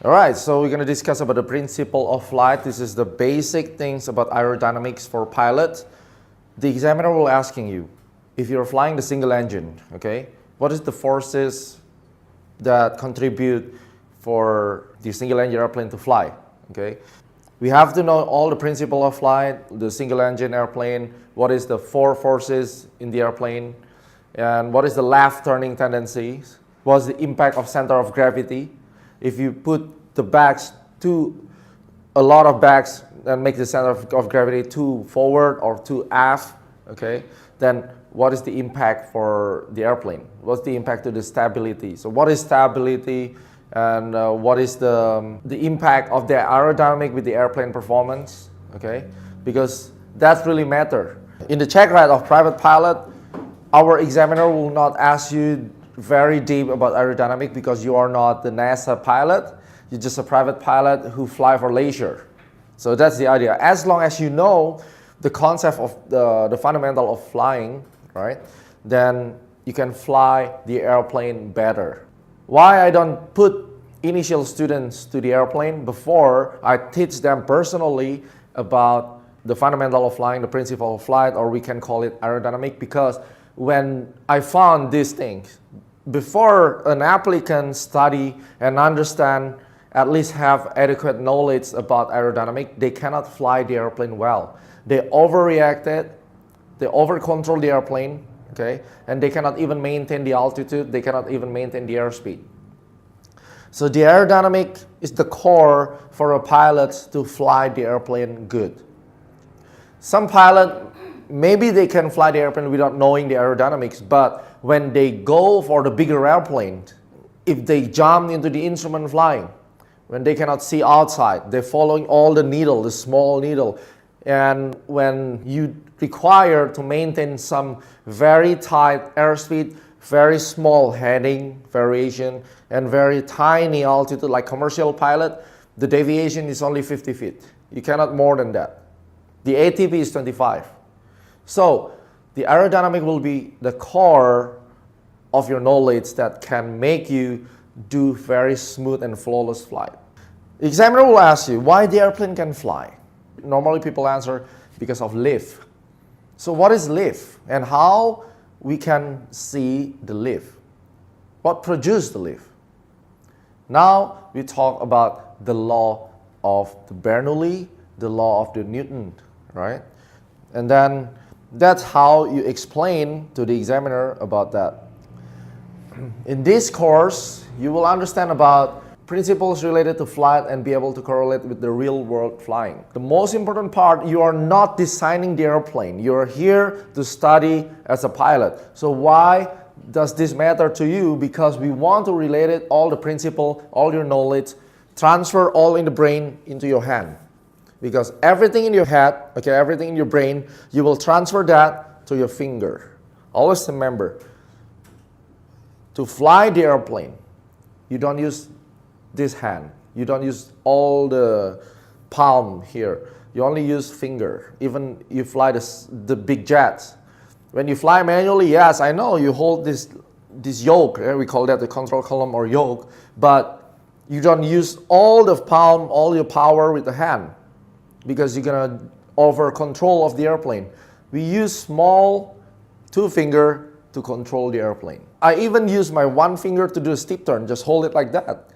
Alright, so we're going to discuss about the principle of flight. This is the basic things about aerodynamics for pilots. The examiner will asking you, if you're flying the single engine, okay, what is the forces that contribute for the single engine airplane to fly, okay? We have to know all the principle of flight, the single engine airplane, what is the four forces in the airplane, and what is the left turning tendency, what is the impact of center of gravity. If you put the bags a lot of bags and make the center of gravity too forward or too aft, okay, then what is the impact for the airplane? What's the impact to the stability? So what is stability, and what is the impact of the aerodynamic with the airplane performance, okay? Because that really matters. In the check ride of private pilot, our examiner will not ask you very deep about aerodynamic because you are not the NASA pilot. You're just a private pilot who fly for leisure. So that's the idea. As long as you know the concept of the fundamental of flying, right, then you can fly the airplane better. Why I don't put initial students to the airplane before I teach them personally about the fundamental of flying, the principle of flight, or we can call it aerodynamic, because when I found these things, before an applicant study and understand, at least have adequate knowledge about aerodynamic, they cannot fly the airplane well. They overreacted, they over-control the airplane, okay, and they cannot even maintain the altitude, they cannot even maintain the airspeed. So the aerodynamic is the core for a pilot to fly the airplane good. Some pilot, maybe they can fly the airplane without knowing the aerodynamics, but when they go for the bigger airplane, if they jump into the instrument flying, when they cannot see outside, they're following all the needle, the small needle, and when you require to maintain some very tight airspeed, very small heading variation, and very tiny altitude, like commercial pilot, the deviation is only 50 feet. You cannot more than that. The ATP is 25. So the aerodynamic will be the core of your knowledge that can make you do very smooth and flawless flight. The examiner will ask you why the airplane can fly. Normally people answer because of lift. So what is lift and how we can see the lift? What produced the lift? Now we talk about the law of the Bernoulli, the law of the Newton, right? And then that's how you explain to the examiner about that. In this course, you will understand about principles related to flight and be able to correlate with the real world flying. The most important part, you are not designing the airplane. You are here to study as a pilot. So why does this matter to you? Because we want to relate it, all the principle, all your knowledge, transfer all in the brain into your hand. Because everything in your head, okay, everything in your brain, you will transfer that to your finger. Always remember, to fly the airplane, you don't use this hand. You don't use all the palm here. You only use finger. Even you fly the big jets. When you fly manually, yes, I know you hold this yoke. We call that the control column or yoke. But you don't use all the palm, all your power with the hand, because you're gonna over control of the airplane. We use small two finger to control the airplane. I even use my one finger to do a steep turn. Just hold it like that.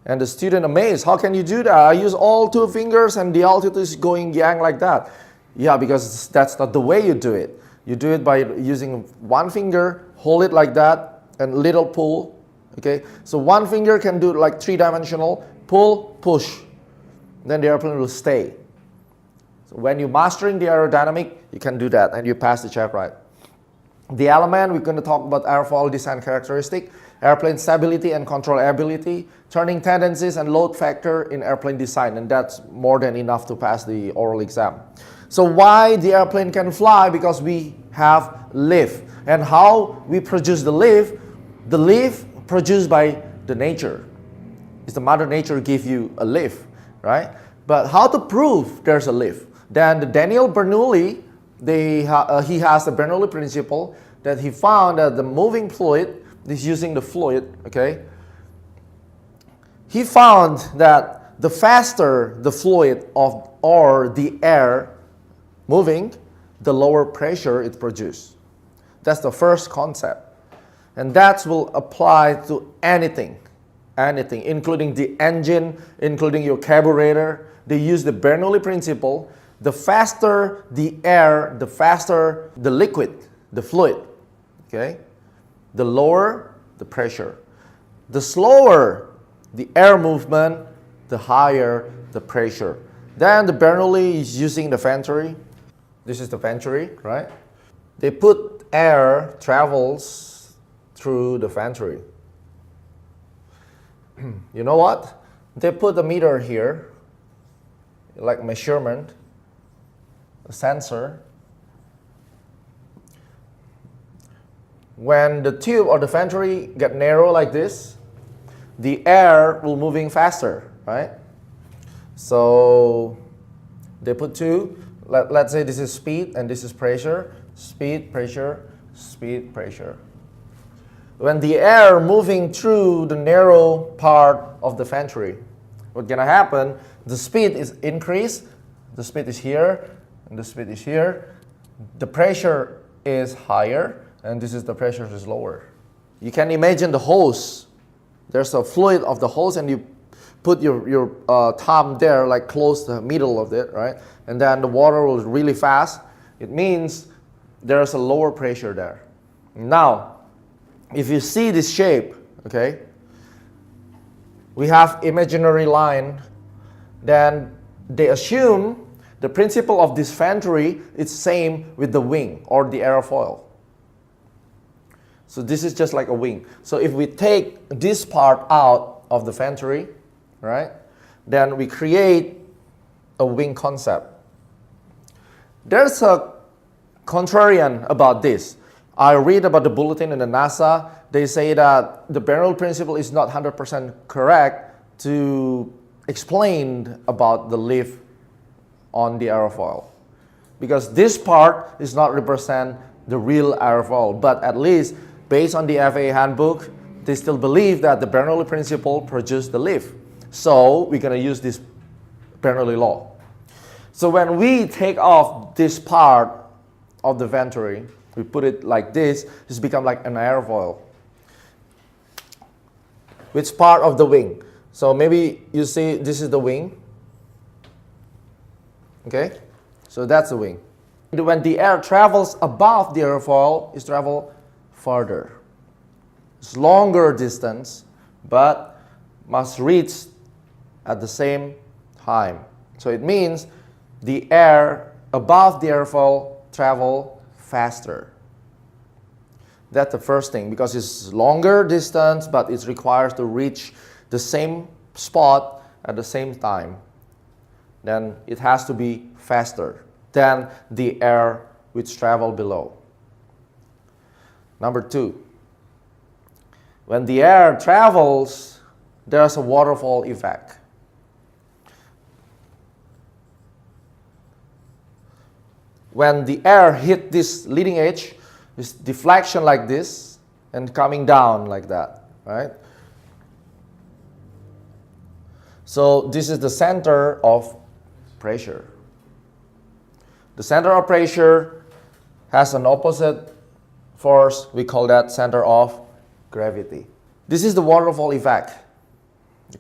And the student amazed, how can you do that? I use all two fingers and the altitude is going yang like that. Yeah, because that's not the way you do it. You do it by using one finger, hold it like that, and little pull, okay? So one finger can do like three-dimensional, pull, push. Then the airplane will stay. So when you're mastering the aerodynamic, you can do that and you pass the check ride. The element, we're going to talk about airfoil design characteristic, airplane stability and controllability, turning tendencies and load factor in airplane design, and that's more than enough to pass the oral exam. So why the airplane can fly? Because we have lift. And how we produce the lift produced by the nature. It's the Mother Nature give you a lift, right? But how to prove there's a lift? Then the Daniel Bernoulli, he has the Bernoulli Principle that he found that the moving fluid is using the fluid, okay? He found that the faster the fluid or the air moving, the lower pressure it produces. That's the first concept. And that will apply to anything, including the engine, including your carburetor. They use the Bernoulli Principle. The faster the air, the faster the liquid, the fluid, okay? The lower the pressure. The slower the air movement, the higher the pressure. Then the Bernoulli is using the venturi. This is the venturi, right? They put air travels through the venturi. You know what? They put a meter here, like measurement, a sensor. When the tube or the venturi get narrow like this, the air will moving faster, right? So they put two. Let's say this is speed and this is pressure. Speed, pressure, speed, pressure. When the air moving through the narrow part of the venturi, what's gonna happen? The speed is increased. The speed is here, and the speed is here. The pressure is higher, and this is the pressure is lower. You can imagine the hose. There's a fluid of the hose, and you put your thumb there, like close to the middle of it, right? And then the water will really fast. It means there's a lower pressure there. Now, if you see this shape, okay, we have imaginary line, then they assume the principle of this venturi is same with the wing or the airfoil. So this is just like a wing. So if we take this part out of the venturi, right, then we create a wing concept. There's a contrarian about this. I read about the bulletin in the NASA. They say that the Bernoulli Principle is not 100% correct to explain about the lift on the airfoil, because this part is not represent the real airfoil. But at least based on the FAA handbook, they still believe that the Bernoulli Principle produced the lift. So we're gonna use this Bernoulli law. So when we take off this part of the venturi, we put it like this, it's become like an airfoil. Which part of the wing? So maybe you see this is the wing. Okay? So that's the wing. When the air travels above the airfoil, it travels further. It's longer distance, but must reach at the same time. So it means the air above the airfoil travel faster. That's the first thing, because it's longer distance, but it requires to reach the same spot at the same time. Then it has to be faster than the air which travel below. Number two, when the air travels, there's a waterfall effect. When the air hit this leading edge, this deflection like this and coming down like that, right? So this is the center of pressure. The center of pressure has an opposite force. We call that center of gravity. This is the waterfall effect.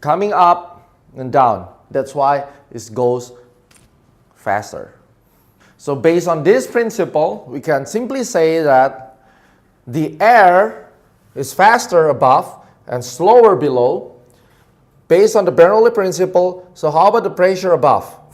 Coming up and down. That's why it goes faster. So based on this principle, we can simply say that the air is faster above and slower below based on the Bernoulli Principle. So how about the pressure above?